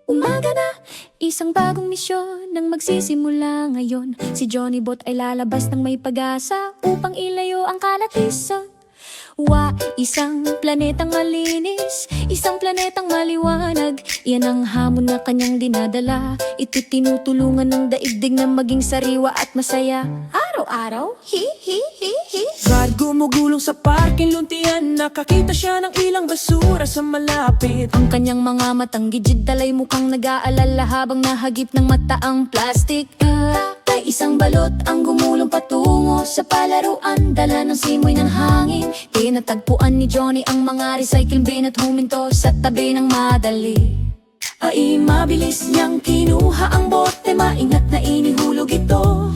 Umaga na, isang bagong misyon nang magsisimula ngayon. Si Johnny Bot ay lalabas ng may pag-asa upang ilayo ang kalatisan. Isang planetang malinis, isang planetang maliwanag. Yan ang hamon na kanyang dinadala. Ito'y tinutulungan ng daigdig na maging sariwa at masaya araw-araw. Brad gumugulong sa parking luntian, nakakita siya ng ilang basura sa malapit. Ang kanyang mga matang gidjid dalay mukhang nag-aalala habang nahagip ng mata ang plastic. Ay isang balot ang gumulong patungo sa palaruan, dala ng simoy ng hangin. Tinatagpuan ni Johnny ang mga recycle bin at huminto sa tabi ng madali. Ay mabilis niyang kinuha ang bote, maingat na inihulog ito.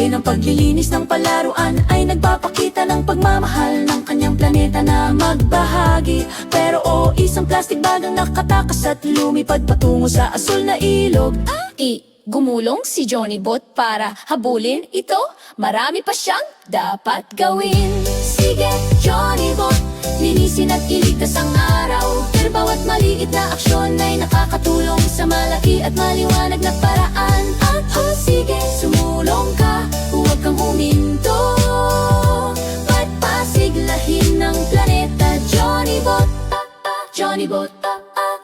Ng paglilinis ng palaruan ay nagpapakita ng pagmamahal ng kanyang planeta na magbahagi. Pero isang plastic bag ang nakatakas at lumipad patungo sa asul na ilog. Gumulong si Johnny Bot para habulin ito. Marami pa siyang dapat gawin. Sige Johnny Bot, linisin at iligtas ang araw. Pero bawat maliit na aksyon ay nakakatulong sa malaki at maliwanag na paraan. At sige, sumulong ka, huwag kang huminto. Ba't pasiglahin ng planeta, Johnny Bot? Johnny Bot,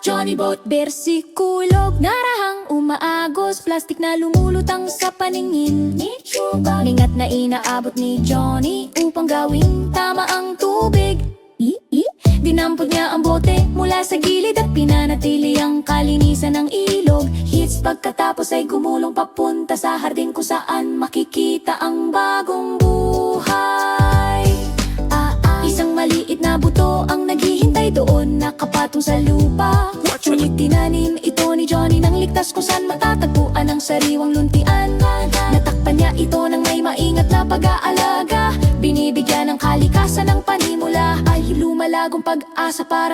Johnny Bot. Bersikulog, narahang umaagos, plastik na lumulutang sa paningin ni Chubag. Ningat na inaabot ni Johnny upang gawing tama ang tubig. Dinampot niya ang bote mula sa gilid at pinanatili ang kalinisan ng ilog. Hits pagkatapos ay gumulong papunta sa hardin kung saan makikita ang bagong buhay. Isang maliit na buto ang naghihintay doon, nakapatong sa lupa. Ngunit tinanim ito ni Johnny nang ligtas kung saan matatagpuan ang sariwang luntian. Natakpan niya ito ng may maingat na pag-aalaga. Binibigyan ng kalikasan ng panimula, ay lumalagong pag-asa para